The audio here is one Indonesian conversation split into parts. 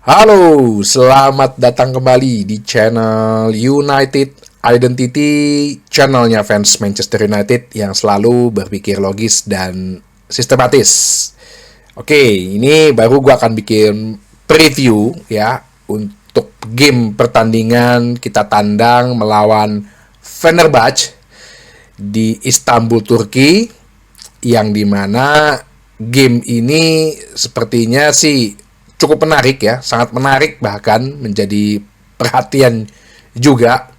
Halo, selamat datang kembali di channel United Identity, channelnya fans Manchester United yang selalu berpikir logis dan sistematis. Oke, ini baru gue akan bikin preview ya untuk game pertandingan kita tandang melawan Fenerbahce di Istanbul, Turki, yang dimana game ini sepertinya sih cukup menarik ya, sangat menarik, bahkan menjadi perhatian juga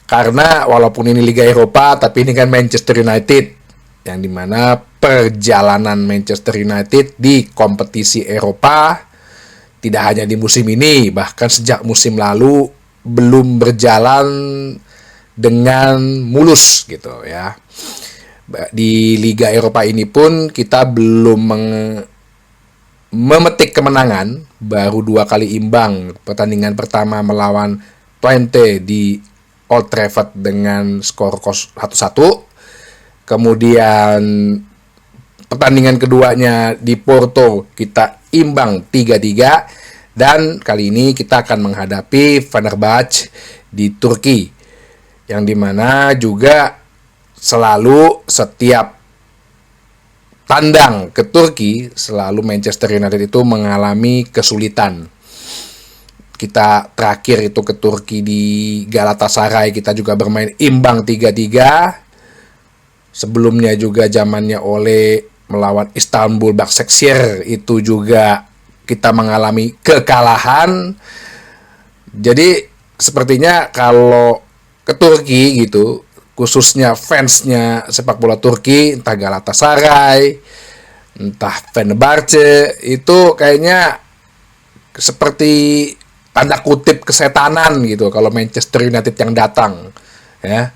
karena walaupun ini Liga Eropa tapi ini kan Manchester United, yang dimana perjalanan Manchester United di kompetisi Eropa tidak hanya di musim ini, bahkan sejak musim lalu belum berjalan dengan mulus gitu ya. Di Liga Eropa ini pun kita belum memetik kemenangan, baru 2 kali imbang. Pertandingan pertama melawan Twente di Old Trafford dengan skor 1-1. Kemudian pertandingan keduanya di Porto kita imbang 3-3, dan kali ini kita akan menghadapi Fenerbahce di Turki, yang dimana juga selalu setiap tandang ke Turki selalu Manchester United itu mengalami kesulitan. Kita terakhir itu ke Turki di Galatasaray, kita juga bermain imbang 3-3. Sebelumnya juga zamannya oleh melawan Istanbul Başakşehir itu juga kita mengalami kekalahan. Jadi sepertinya kalau ke Turki gitu, khususnya fansnya sepak bola Turki, entah Galatasaray, entah Fenerbahce, itu kayaknya seperti tanda kutip kesetanan gitu kalau Manchester United yang datang ya,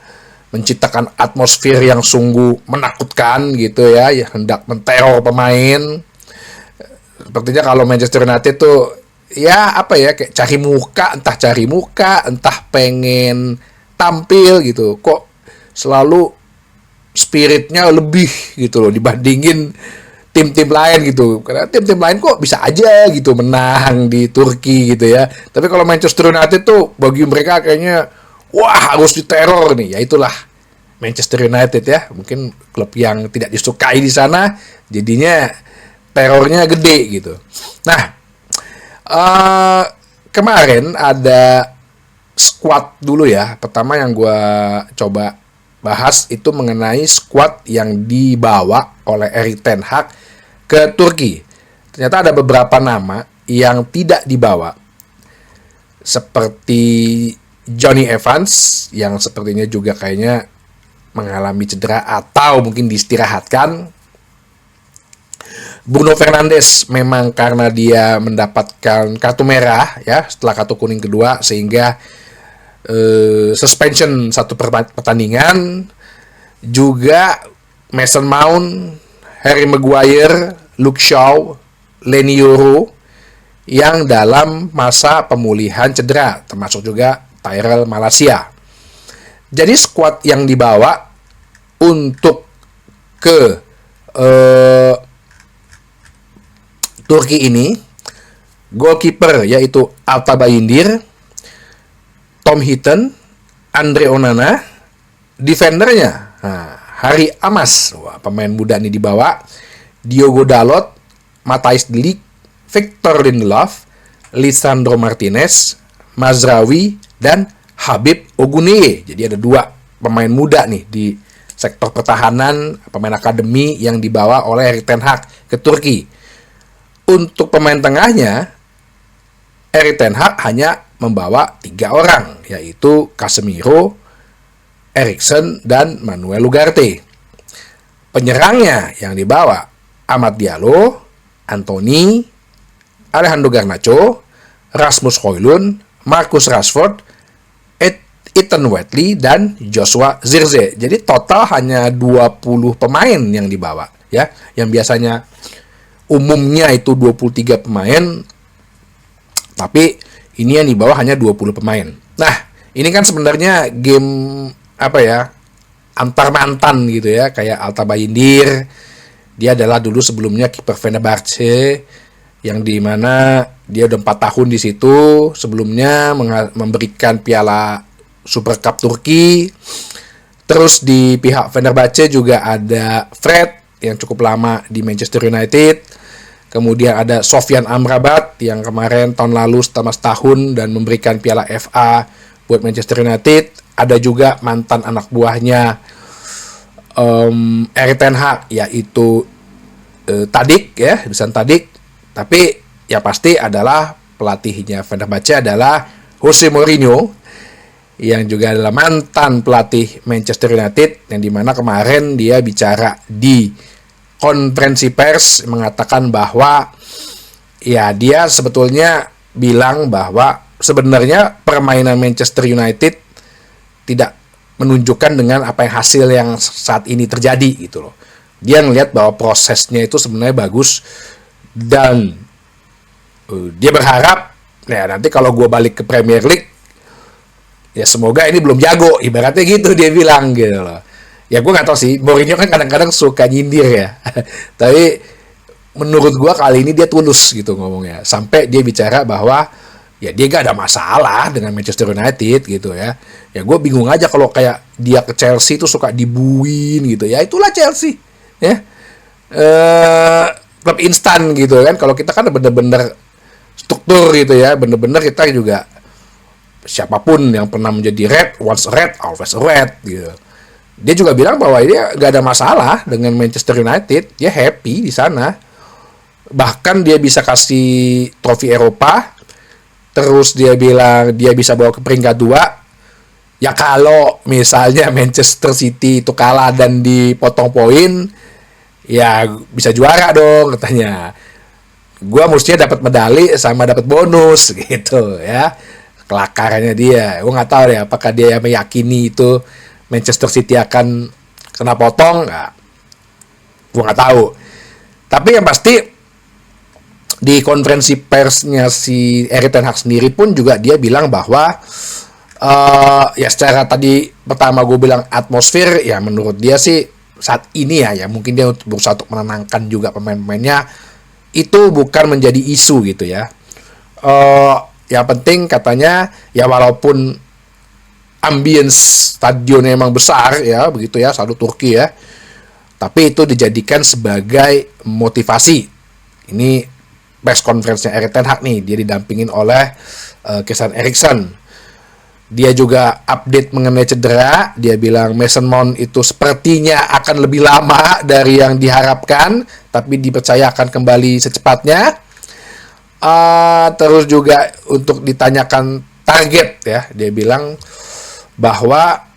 menciptakan atmosfer yang sungguh menakutkan gitu ya, hendak menteror pemain. Sepertinya kalau Manchester United tuh ya apa ya, kayak cari muka, entah pengen tampil gitu, kok selalu spiritnya lebih gitu loh dibandingin tim-tim lain gitu. Karena tim-tim lain kok bisa aja gitu menang di Turki gitu ya. Tapi kalau Manchester United tuh bagi mereka kayaknya wah harus diteror nih. Ya itulah Manchester United ya. Mungkin klub yang tidak disukai di sana, jadinya terornya gede gitu. Nah, kemarin ada squad dulu ya. Pertama yang gue coba bahas itu mengenai squad yang dibawa oleh Erik ten Hag ke Turki. Ternyata ada beberapa nama yang tidak dibawa, seperti Jonny Evans yang sepertinya juga kayaknya mengalami cedera atau mungkin diistirahatkan. Bruno Fernandes memang karena dia mendapatkan kartu merah ya setelah kartu kuning kedua, sehingga suspension 1 pertandingan. Juga Mason Mount, Harry Maguire, Luke Shaw, Leny Yoro yang dalam masa pemulihan cedera, termasuk juga Tyrell Malacia. Jadi squad yang dibawa untuk ke Turki ini, goalkeeper yaitu Altabayindir, Tom Heaton, Andre Onana. Defendernya Harry Amas, wah, pemain muda nih dibawa, Diogo Dalot, Matthijs de Ligt, Victor Lindelof, Lisandro Martinez, Mazraoui, dan Habib Oguneye. Jadi ada 2 pemain muda nih di sektor pertahanan, pemain akademi yang dibawa oleh Erik ten Hag ke Turki. Untuk pemain tengahnya, Erik ten Hag hanya membawa 3 orang, yaitu Casemiro, Eriksen, dan Manuel Ugarte. Penyerangnya yang dibawa Amad Diallo, Anthony, Alejandro Garnacho, Rasmus Højlund, Marcus Rashford, Ethan Whitley, dan Joshua Zirkzee. Jadi total hanya 20 pemain yang dibawa ya, yang biasanya umumnya itu 23 pemain, tapi ini yang dibawa hanya 20 pemain. Nah, ini kan sebenarnya game apa ya, antar mantan gitu ya, kayak Altabayindir. Dia adalah dulu sebelumnya kiper Fenerbahce, yang dimana dia udah 4 tahun di situ. Sebelumnya memberikan piala Super Cup Turki. Terus di pihak Fenerbahce juga ada Fred yang cukup lama di Manchester United. Kemudian ada Sofyan Amrabat yang kemarin tahun lalu selama setahun dan memberikan piala FA buat Manchester United. Ada juga mantan anak buahnya Erik ten Hag, yaitu Tadic ya, Dusan Tadic. Tapi ya pasti adalah pelatihnya Fenerbahce adalah Jose Mourinho, yang juga adalah mantan pelatih Manchester United, yang dimana kemarin dia bicara di konferensi pers mengatakan bahwa ya dia sebetulnya bilang bahwa sebenarnya permainan Manchester United tidak menunjukkan dengan apa yang hasil yang saat ini terjadi gitu loh. Dia ngelihat bahwa prosesnya itu sebenarnya bagus dan dia berharap ya nanti kalau gue balik ke Premier League ya semoga ini belum jago, ibaratnya gitu dia bilang gitu loh. Ya gue nggak tahu sih, Mourinho kan kadang-kadang suka nyindir ya. Tapi menurut gue kali ini dia tulus gitu ngomongnya. Sampai dia bicara bahwa ya dia gak ada masalah dengan Manchester United gitu ya. Ya gue bingung aja kalau kayak dia ke Chelsea tuh suka dibuin gitu. Ya itulah Chelsea ya. Klub instan gitu kan. Kalau kita kan bener-bener struktur gitu ya. Bener-bener kita juga siapapun yang pernah menjadi red, once red, always red gitu. Dia juga bilang bahwa dia gak ada masalah dengan Manchester United, dia happy di sana. Bahkan dia bisa kasih trofi Eropa, terus dia bilang dia bisa bawa ke peringkat 2. Ya kalau misalnya Manchester City itu kalah dan dipotong poin, ya bisa juara dong katanya. Gua mestinya dapat medali sama dapat bonus gitu ya. Kelakarnya dia, gue nggak tahu deh apakah dia meyakini itu Manchester City akan kena potong, nggak? Gue nggak tahu. Tapi yang pasti di konferensi persnya si Erik ten Hag sendiri pun juga dia bilang bahwa ya secara tadi pertama gue bilang atmosfer, ya menurut dia sih saat ini ya mungkin dia berusaha untuk menenangkan juga pemain-pemainnya, itu bukan menjadi isu gitu ya. Yang penting katanya ya walaupun ambience stadionnya emang besar ya begitu ya, selalu Turki ya, tapi itu dijadikan sebagai motivasi. Ini press conference-nya Erik ten Hag nih, dia didampingin oleh Christian Eriksen. Dia juga update mengenai cedera. Dia bilang Mason Mount itu sepertinya akan lebih lama dari yang diharapkan, tapi dipercaya akan kembali secepatnya. Terus juga untuk ditanyakan target ya, dia bilang bahwa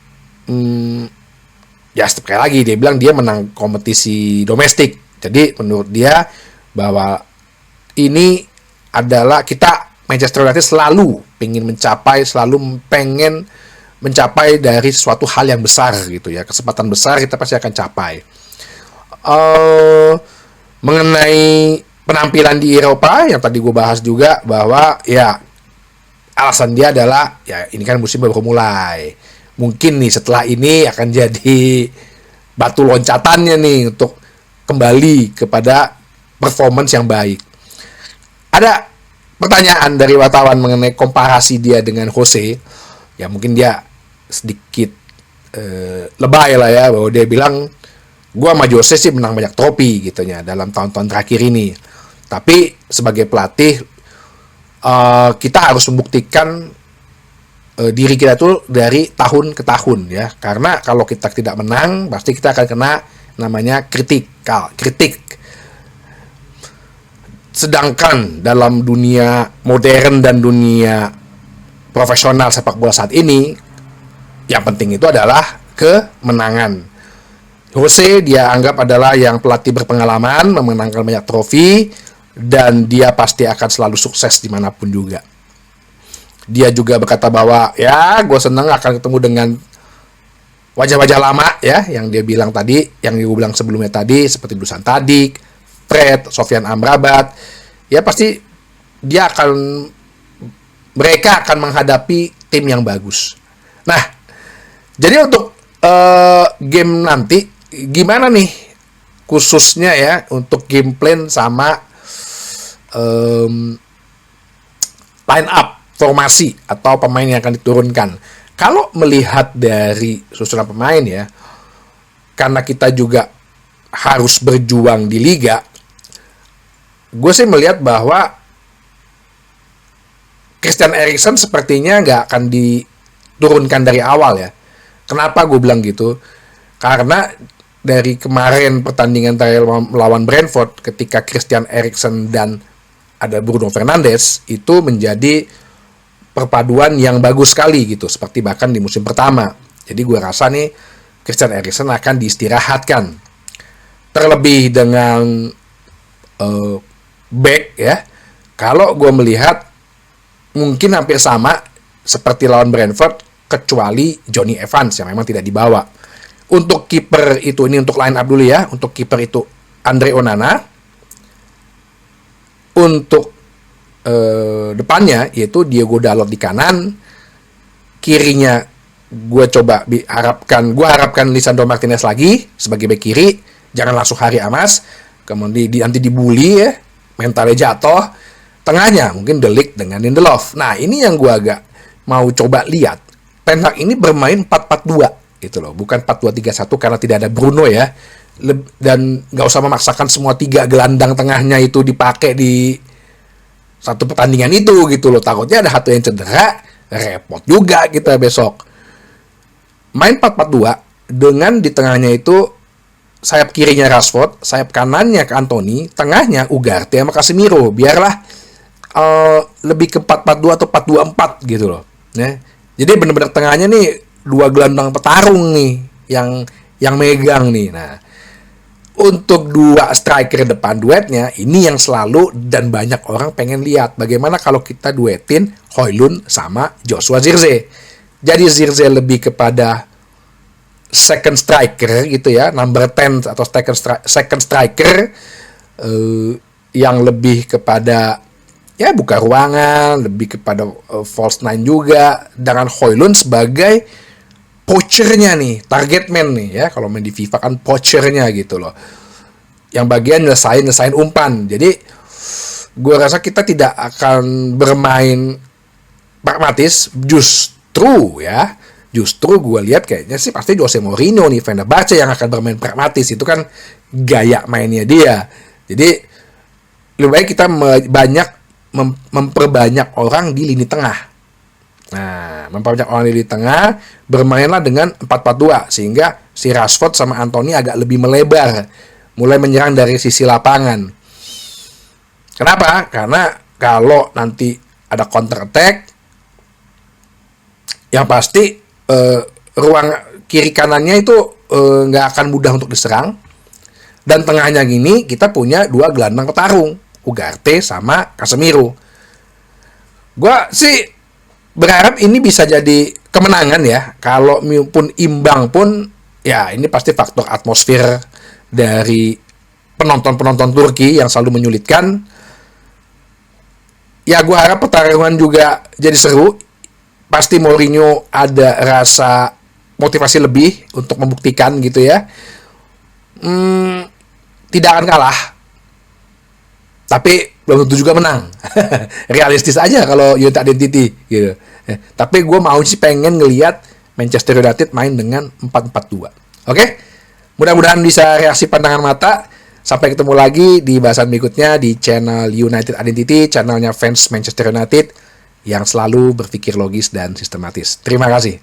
ya sekali lagi dia bilang dia menang kompetisi domestik. Jadi menurut dia bahwa ini adalah kita Manchester United selalu pengen mencapai dari suatu hal yang besar gitu ya, kesempatan besar kita pasti akan capai. Mengenai penampilan di Eropa yang tadi gue bahas juga, bahwa ya alasan dia adalah ya ini kan musim baru mulai, mungkin nih setelah ini akan jadi batu loncatannya nih untuk kembali kepada performance yang baik. Ada pertanyaan dari wartawan mengenai komparasi dia dengan Jose, ya mungkin dia sedikit lebay lah ya, bahwa dia bilang gue sama Jose sih menang banyak trofi gitu ya dalam tahun-tahun terakhir ini, tapi sebagai pelatih kita harus membuktikan diri kita tuh dari tahun ke tahun ya, karena kalau kita tidak menang pasti kita akan kena namanya kritik. Sedangkan dalam dunia modern dan dunia profesional sepak bola saat ini, yang penting itu adalah kemenangan. Jose dia anggap adalah yang pelatih berpengalaman, memenangkan banyak trofi, dan dia pasti akan selalu sukses dimanapun juga. Dia juga berkata bahwa ya gue senang akan ketemu dengan wajah-wajah lama ya, yang dia bilang tadi, yang gue bilang sebelumnya tadi, seperti Dusan Tadic, Fred, Sofyan Amrabat. Ya pasti mereka akan menghadapi tim yang bagus. Nah, jadi untuk game nanti gimana nih khususnya ya untuk game plan sama line up, formasi atau pemain yang akan diturunkan. Kalau melihat dari susunan pemain ya, karena kita juga harus berjuang di liga, gue sih melihat bahwa Christian Eriksen sepertinya nggak akan diturunkan dari awal ya. Kenapa gue bilang gitu? Karena dari kemarin pertandingan terakhir melawan Brentford, ketika Christian Eriksen dan ada Bruno Fernandes, itu menjadi perpaduan yang bagus sekali gitu, seperti bahkan di musim pertama. Jadi gue rasa nih Christian Eriksen akan diistirahatkan. Terlebih dengan back ya, kalau gue melihat mungkin hampir sama seperti lawan Brentford, kecuali Johnny Evans yang memang tidak dibawa. Untuk kiper itu, ini untuk line up dulu ya. Untuk kiper itu Andre Onana. Untuk depannya yaitu Diogo Dalot di kanan. Kirinya gue harapkan Lisandro Martinez lagi sebagai bek kiri. Jangan langsung Hari Amas. Kemudian nanti dibully ya, mentalnya jatuh. Tengahnya mungkin De Ligt dengan Lindelof. Nah, ini yang gue agak mau coba lihat. Ten Hag ini bermain 4-4-2 gitu loh, bukan 4-2-3-1 karena tidak ada Bruno ya. Dan nggak usah memaksakan semua 3 gelandang tengahnya itu dipakai di satu pertandingan itu gitu loh. Takutnya ada satu yang cedera, repot juga kita besok. Main 4-4-2 dengan di tengahnya itu sayap kirinya Rashford, sayap kanannya ke Antony, tengahnya Ugarte sama Casemiro. Biarlah lebih ke 4-4-2 atau 4-2-4 gitu loh. Ya. Jadi benar-benar tengahnya nih 2 gelandang petarung nih yang megang nih. Nah, untuk 2 striker depan duetnya ini yang selalu dan banyak orang pengen lihat. Bagaimana kalau kita duetin Højlund sama Joshua Zirkzee. Jadi Zirkzee lebih kepada second striker gitu ya, number 10 atau second striker yang lebih kepada ya buka ruangan, lebih kepada false nine juga, dengan Højlund sebagai poachernya nih, target man nih ya, kalau main di FIFA kan poachernya gitu loh, yang bagian nyelesain umpan. Jadi gue rasa kita tidak akan bermain pragmatis, justru gue lihat kayaknya sih pasti Jose Mourinho nih, Fenerbahce yang akan bermain pragmatis. Itu kan gaya mainnya dia. Jadi lebih baik kita memperbanyak orang di lini tengah. Nah, memperbanyak orang di lini tengah, bermainlah dengan 4-4-2 sehingga si Rashford sama Antony agak lebih melebar, mulai menyerang dari sisi lapangan. Kenapa? Karena kalau nanti ada counter attack, yang pasti ruang kiri kanannya itu nggak akan mudah untuk diserang. Dan tengahnya gini kita punya 2 gelandang petarung, Ugarte sama Casemiro. Gua sih berharap ini bisa jadi kemenangan ya. Kalau pun imbang pun ya ini pasti faktor atmosfer dari penonton Turki yang selalu menyulitkan. Ya gua harap pertarungan juga jadi seru. Pasti Mourinho ada rasa motivasi lebih untuk membuktikan gitu ya. Tidak akan kalah, tapi belum tentu juga menang. Realistis aja kalau United Identity gitu. Tapi gue mau sih pengen ngelihat Manchester United main dengan 4-4-2. Oke? Mudah-mudahan bisa reaksi pandangan mata. Sampai ketemu lagi di bahasan berikutnya di channel United Identity, channelnya fans Manchester United yang selalu berpikir logis dan sistematis. Terima kasih.